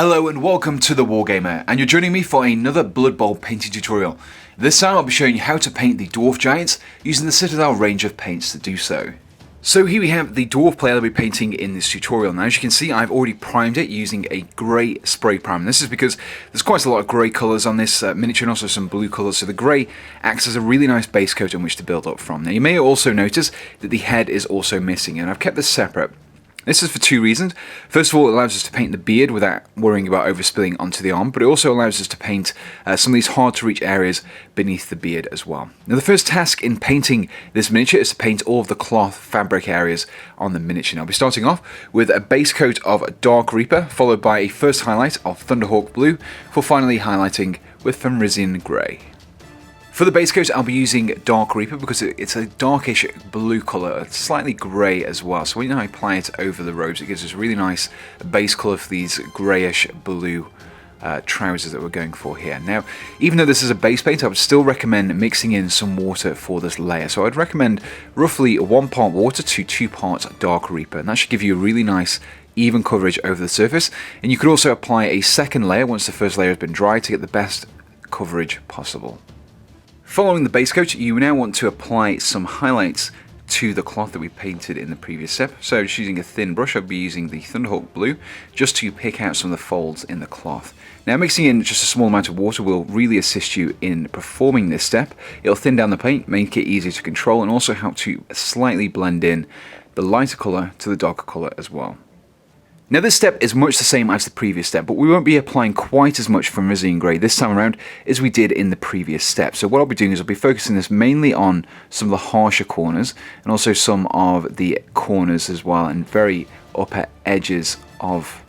Hello and welcome to The Wargamer, and you're joining me for another Blood Bowl painting tutorial. This time I'll be showing you how to paint the Dwarf Giants using the Citadel range of paints to do so. So here we have the Dwarf player I'll be painting in this tutorial. Now as you can see, I've already primed it using a grey spray primer. This is because there's quite a lot of grey colours on this miniature and also some blue colours, so the grey acts as a really nice base coat on which to build up from. Now you may also notice that the head is also missing, and I've kept this separate. This is for two reasons. First of all, it allows us to paint the beard without worrying about overspilling onto the arm, but it also allows us to paint some of these hard to reach areas beneath the beard as well. Now the first task in painting this miniature is to paint all of the cloth fabric areas on the miniature. Now I'll be starting off with a base coat of Dark Reaper, followed by a first highlight of Thunderhawk Blue, before finally highlighting with Fenrisian Grey. For the base coat, I'll be using Dark Reaper because it's a darkish blue colour, slightly grey as well. So when I apply it over the robes, it gives us a really nice base colour for these greyish blue trousers that we're going for here. Now, even though this is a base paint, I would still recommend mixing in some water for this layer. So I'd recommend roughly 1 part water to 2 parts Dark Reaper, and that should give you a really nice even coverage over the surface. And you could also apply a second layer once the first layer has been dry to get the best coverage possible. Following the base coat, you now want to apply some highlights to the cloth that we painted in the previous step. So just using a thin brush, I'll be using the Thunderhawk Blue just to pick out some of the folds in the cloth. Now mixing in just a small amount of water will really assist you in performing this step. It'll thin down the paint, make it easier to control, and also help to slightly blend in the lighter colour to the darker colour as well. Now this step is much the same as the previous step, but we won't be applying quite as much Fenrisian Grey this time around as we did in the previous step. So what I'll be doing is I'll be focusing this mainly on some of the harsher corners and also some of the corners as well, and very upper edges of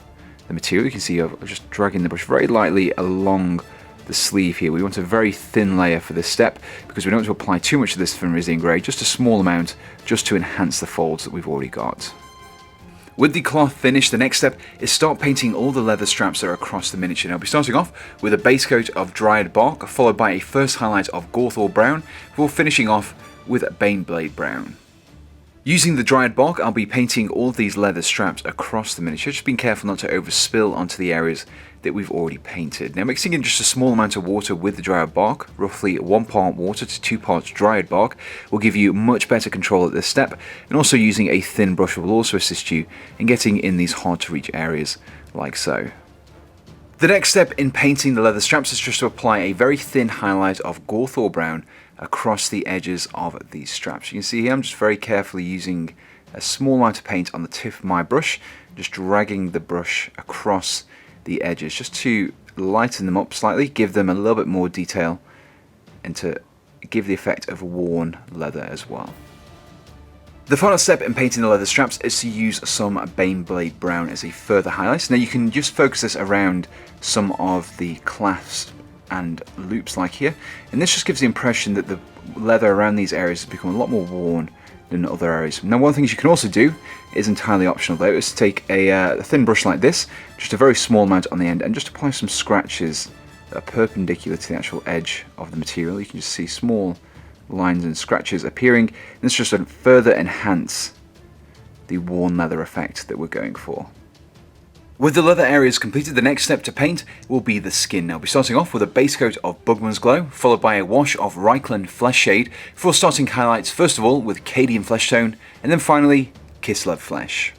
the material. You can see I'm just dragging the brush very lightly along the sleeve here. We want a very thin layer for this step because we don't want to apply too much of this Fenrisian Grey, just a small amount just to enhance the folds that we've already got. With the cloth finished, the next step is start painting all the leather straps that are across the miniature. Now I'll be starting off with a base coat of Dryad Bark, followed by a first highlight of Gorthor Brown, before finishing off with Baneblade Brown. Using the Dryad Bark, I'll be painting all of these leather straps across the miniature, just being careful not to overspill onto the areas that we've already painted. Now mixing in just a small amount of water with the Dryad Bark, roughly 1 part water to 2 parts Dryad Bark, will give you much better control at this step, and also using a thin brush will also assist you in getting in these hard to reach areas like so. The next step in painting the leather straps is just to apply a very thin highlight of Gorthor Brown across the edges of these straps. You can see here I'm just very carefully using a small amount of paint on the tip of my brush, just dragging the brush across the edges just to lighten them up slightly, give them a little bit more detail, and to give the effect of worn leather as well. The final step in painting the leather straps is to use some Baneblade Brown as a further highlight. Now you can just focus this around some of the clasps and loops like here, and this just gives the impression that the leather around these areas has become a lot more worn than other areas. Now one of the things you can also do is entirely optional though, is to take a thin brush like this, just a very small amount on the end, and just apply some scratches that are perpendicular to the actual edge of the material. You can just see small lines and scratches appearing, and this just further enhance the worn leather effect that we're going for. With the leather areas completed, the next step to paint will be the skin. Now I'll be starting off with a base coat of Bugmans Glow, followed by a wash of Reikland Fleshshade, before starting highlights first of all with Cadian Fleshtone, and then finally Kislev Flesh.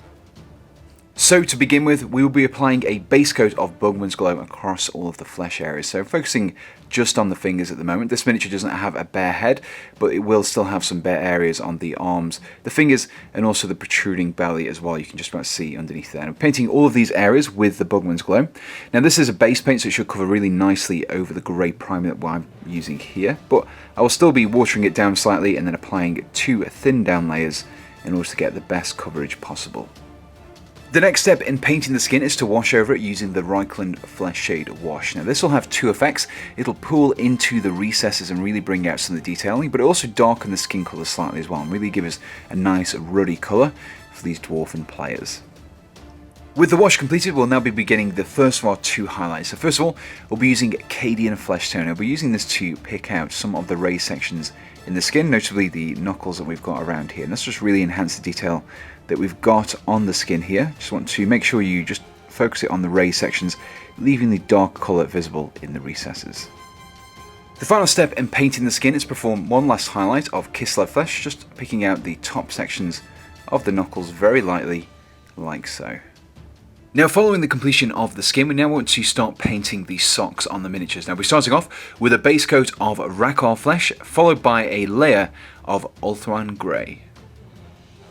So to begin with, we will be applying a base coat of Bugmans Glow across all of the flesh areas. So focusing just on the fingers at the moment. This miniature doesn't have a bare head, but it will still have some bare areas on the arms, the fingers, and also the protruding belly as well. You can just about see underneath there. And I'm painting all of these areas with the Bugmans Glow. Now this is a base paint, so it should cover really nicely over the grey primer that I'm using here, but I will still be watering it down slightly and then applying 2 thin down layers in order to get the best coverage possible. The next step in painting the skin is to wash over it using the Reikland Fleshshade wash. Now this will have 2 effects. It'll pull into the recesses and really bring out some of the detailing, but it'll also darken the skin colour slightly as well and really give us a nice ruddy colour for these dwarven players. With the wash completed, we'll now be beginning the first of our 2 highlights. So first of all, we'll be using Cadian Fleshtone. I'll be using this to pick out some of the raised sections in the skin, notably the knuckles that we've got around here. And this just really enhance the detail that we've got on the skin here. Just want to make sure you just focus it on the raised sections, leaving the dark colour visible in the recesses. The final step in painting the skin is to perform one last highlight of Kislev Flesh, just picking out the top sections of the knuckles very lightly, like so. Now, following the completion of the skin, we now want to start painting the socks on the miniatures. Now, we're starting off with a base coat of Rakarth Flesh, followed by a layer of Eshin Grey.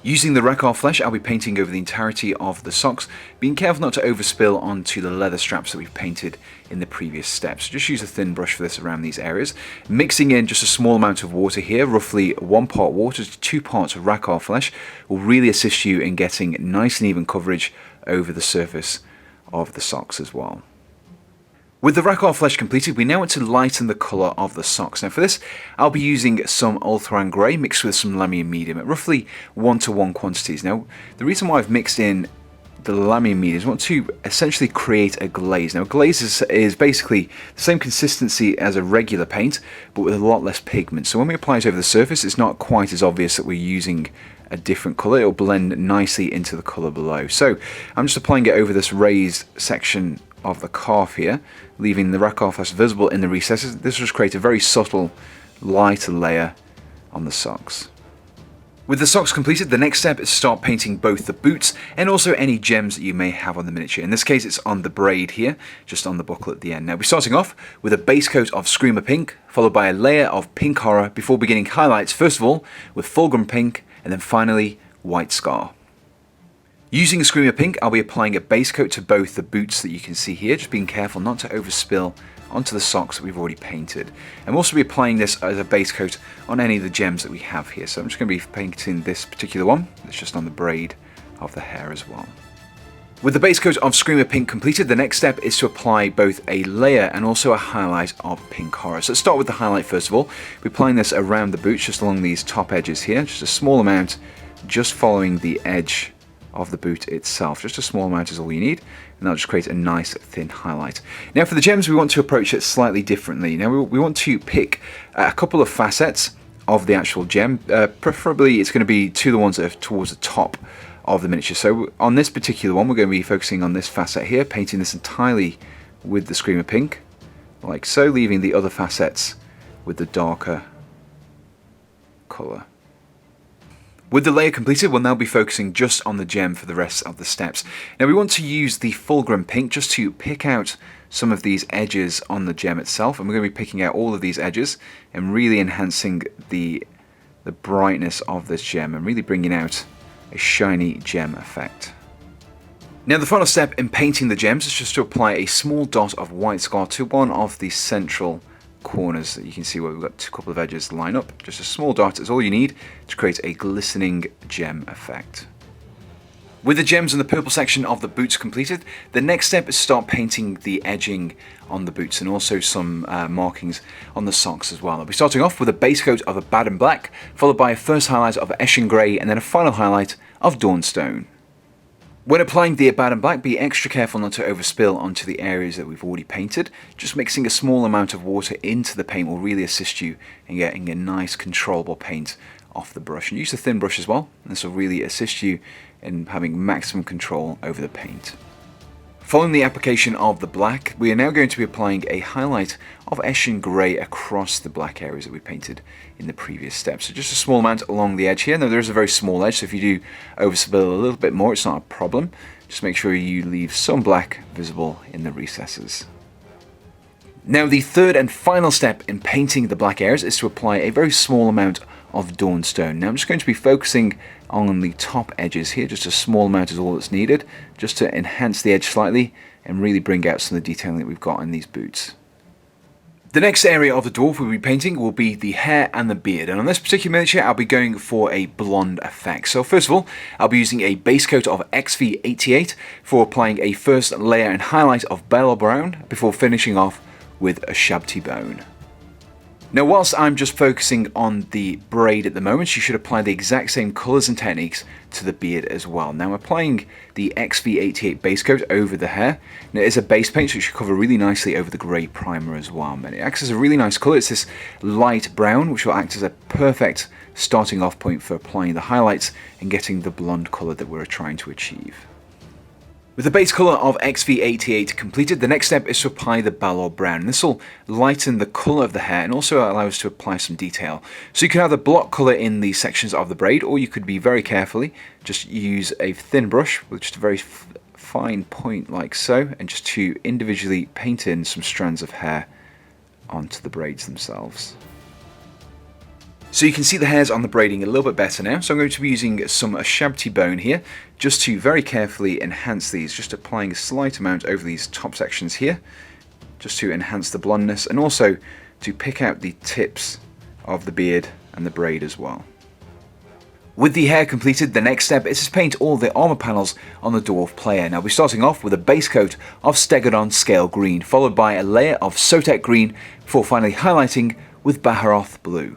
Using the Rakarth Flesh, I'll be painting over the entirety of the socks, being careful not to overspill onto the leather straps that we've painted in the previous steps. Just use a thin brush for this around these areas. Mixing in just a small amount of water here, roughly 1 part water to 2 parts of Rakarth Flesh, will really assist you in getting nice and even coverage over the surface of the socks as well. With the Rakarth Flesh completed, we now want to lighten the colour of the socks. Now for this, I'll be using some Eshin Grey mixed with some Lamian Medium at roughly 1:1 quantities. Now, the reason why I've mixed in the Lamian Medium is I want to essentially create a glaze. Now, a glaze is basically the same consistency as a regular paint, but with a lot less pigment. So when we apply it over the surface, it's not quite as obvious that we're using a different colour. It'll blend nicely into the colour below. So I'm just applying it over this raised section of the calf here, leaving the Rakarth Flesh visible in the recesses. This will just create a very subtle, lighter layer on the socks. With the socks completed, the next step is to start painting both the boots and also any gems that you may have on the miniature. In this case, it's on the braid here, just on the buckle at the end. Now, we're starting off with a base coat of Screamer Pink, followed by a layer of Pink Horror, before beginning highlights, first of all, with Fulgrim Pink, and then finally, White Scar. Using Screamer Pink, I'll be applying a base coat to both the boots that you can see here, just being careful not to overspill onto the socks that we've already painted. And we'll also be applying this as a base coat on any of the gems that we have here. So I'm just going to be painting this particular one, that's just on the braid of the hair as well. With the base coat of Screamer Pink completed, the next step is to apply both a layer and also a highlight of Pink Horror. So let's start with the highlight first of all. We're applying this around the boots, just along these top edges here, just a small amount, just following the edge of the boot itself. Just a small amount is all you need, and that'll just create a nice thin highlight. Now for the gems, we want to approach it slightly differently. Now we want to pick a couple of facets of the actual gem. Preferably it's going to be the ones that are towards the top of the miniature. So on this particular one, we're going to be focusing on this facet here, painting this entirely with the Screamer Pink, like so, leaving the other facets with the darker colour. With the layer completed, we'll now be focusing just on the gem for the rest of the steps. Now we want to use the Fulgrim Pink just to pick out some of these edges on the gem itself, and we're going to be picking out all of these edges and really enhancing the brightness of this gem and really bringing out a shiny gem effect. Now the final step in painting the gems is just to apply a small dot of White Scar to one of the central corners that you can see where we've got a couple of edges line up. Just a small dot is all you need to create a glistening gem effect. With the gems and the purple section of the boots completed, the next step is to start painting the edging on the boots and also some markings on the socks as well. I'll be starting off with a base coat of Abaddon Black, followed by a first highlight of Eshin Grey, and then a final highlight of Dawnstone. When applying the Abaddon Black, be extra careful not to overspill onto the areas that we've already painted. Just mixing a small amount of water into the paint will really assist you in getting a nice controllable paint off the brush. And use a thin brush as well. This will really assist you in having maximum control over the paint. Following the application of the black, we are now going to be applying a highlight of Eshin Grey across the black areas that we painted in the previous step. So just a small amount along the edge here. Now there is a very small edge, so if you do overspill a little bit more, it's not a problem. Just make sure you leave some black visible in the recesses. Now the third and final step in painting the black areas is to apply a very small amount of Dawnstone. Now I'm just going to be focusing on the top edges here. Just a small amount is all that's needed, just to enhance the edge slightly and really bring out some of the detailing that we've got in these boots. The next area of the dwarf we'll be painting will be the hair and the beard, and on this particular miniature I'll be going for a blonde effect. So first of all, I'll be using a base coat of XV88 for applying a first layer and highlight of Balor Brown before finishing off with Ushabti Bone. Now whilst I'm just focusing on the braid at the moment, you should apply the exact same colours and techniques to the beard as well. Now I'm applying the XV88 base coat over the hair. Now it is a base paint, so it should cover really nicely over the grey primer as well. And it acts as a really nice colour. It's this light brown, which will act as a perfect starting off point for applying the highlights and getting the blonde colour that we're trying to achieve. With the base colour of XV88 completed, the next step is to apply the Balor Brown. This will lighten the colour of the hair and also allow us to apply some detail. So you can either block colour in the sections of the braid, or you could be very carefully just use a thin brush with just a very fine point like so, and just to individually paint in some strands of hair onto the braids themselves. So you can see the hairs on the braiding a little bit better now, so I'm going to be using some Ushabti Bone here, just to very carefully enhance these, just applying a slight amount over these top sections here, just to enhance the blondness, and also to pick out the tips of the beard and the braid as well. With the hair completed, the next step is to paint all the armour panels on the Dwarf player. Now we're starting off with a base coat of Stegadon Scale Green, followed by a layer of Sotek Green, before finally highlighting with Baharroth Blue.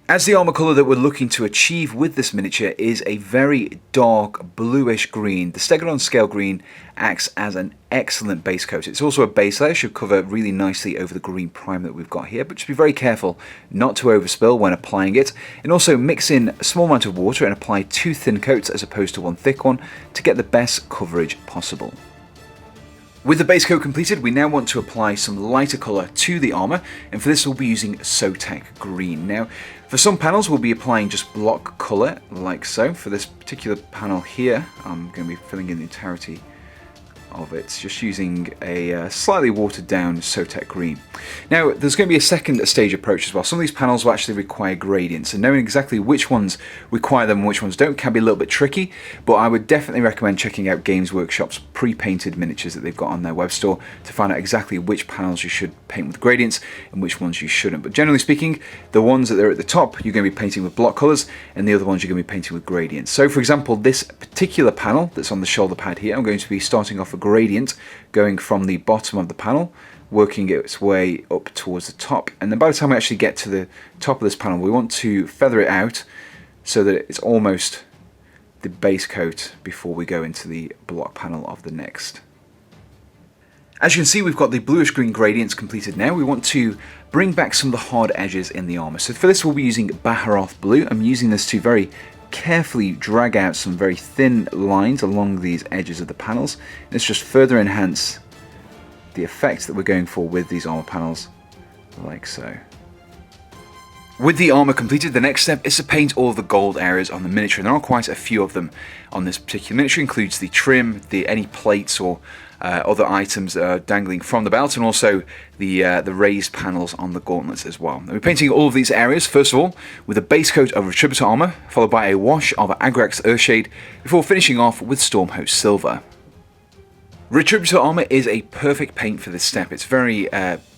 As the armour colour that we're looking to achieve with this miniature is a very dark bluish green, the Stegadon Scale Green acts as an excellent base coat. It's also a base layer, should cover really nicely over the green prime that we've got here, but just be very careful not to overspill when applying it, and also mix in a small amount of water and apply 2 thin coats as opposed to 1 thick one to get the best coverage possible. With the base coat completed, we now want to apply some lighter colour to the armour, and for this we'll be using Sotek Green. Now, for some panels we'll be applying just block colour, like so. For this particular panel here, I'm going to be filling in the entirety of it, just using a slightly watered down Sotek Green. Now there's going to be a second stage approach as well. Some of these panels will actually require gradients, and knowing exactly which ones require them and which ones don't can be a little bit tricky, but I would definitely recommend checking out Games Workshop's pre-painted miniatures that they've got on their web store to find out exactly which panels you should paint with gradients and which ones you shouldn't. But generally speaking, the ones that are at the top you're going to be painting with block colours, and the other ones you're going to be painting with gradients. So for example, this particular panel that's on the shoulder pad here, I'm going to be starting off a gradient going from the bottom of the panel, working its way up towards the top, and then by the time we actually get to the top of this panel we want to feather it out so that it's almost the base coat before we go into the block panel of the next. As you can see, we've got the bluish green gradients completed now. We want to bring back some of the hard edges in the armour. So for this we'll be using Baharroth Blue. I'm using this to very carefully drag out some very thin lines along these edges of the panels. Let's just further enhance the effects that we're going for with these armour panels, like so. With the armour completed, the next step is to paint all of the gold areas on the miniature, and there are quite a few of them on this particular miniature. Includes the trim, any plates or other items dangling from the belt, and also the raised panels on the gauntlets as well. And we're painting all of these areas, first of all, with a base coat of Retributor Armour, followed by a wash of Agrax Earthshade, before finishing off with Stormhost Silver. Retributor Armour is a perfect paint for this step. It's very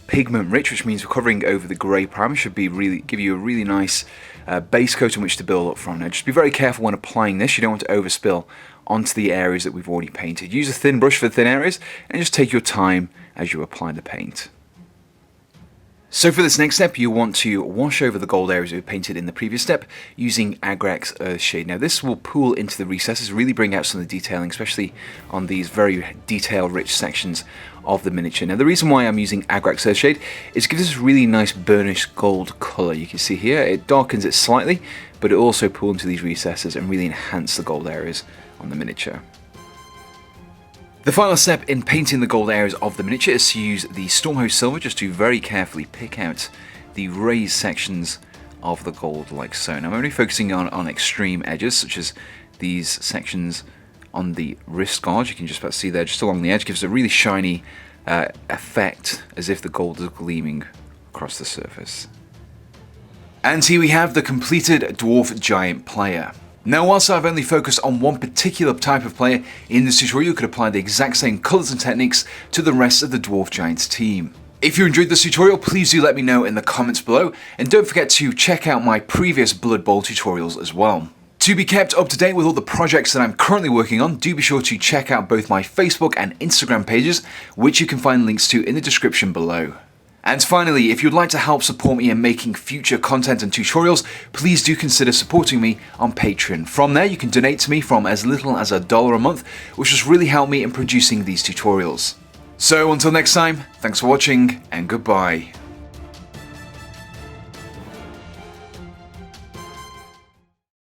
pigment rich, which means covering over the grey primer should give you a really nice base coat in which to build up from. Now just be very careful when applying this, you don't want to overspill onto the areas that we've already painted. Use a thin brush for the thin areas and just take your time as you apply the paint. So for this next step you want to wash over the gold areas we painted in the previous step using Agrax Earthshade. Now this will pool into the recesses, really bring out some of the detailing, especially on these very detail rich sections of the miniature. Now the reason why I'm using Agrax Earthshade is it gives us a really nice burnished gold colour. You can see here it darkens it slightly, but it also pulls into these recesses and really enhance the gold areas on the miniature. The final step in painting the gold areas of the miniature is to use the Stormhost Silver just to very carefully pick out the raised sections of the gold like so. Now I'm only focusing on extreme edges, such as these sections on the wrist guard. You can just about see there just along the edge, gives a really shiny effect as if the gold is gleaming across the surface. And here we have the completed Dwarf Giant player. Now whilst I've only focused on one particular type of player in this tutorial, you could apply the exact same colours and techniques to the rest of the Dwarf Giants team. If you enjoyed this tutorial, please do let me know in the comments below, and don't forget to check out my previous Blood Bowl tutorials as well. To be kept up to date with all the projects that I'm currently working on, do be sure to check out both my Facebook and Instagram pages, which you can find links to in the description below. And finally, if you'd like to help support me in making future content and tutorials, please do consider supporting me on Patreon. From there, you can donate to me from as little as $1 a month, which has really helped me in producing these tutorials. So until next time, thanks for watching and goodbye.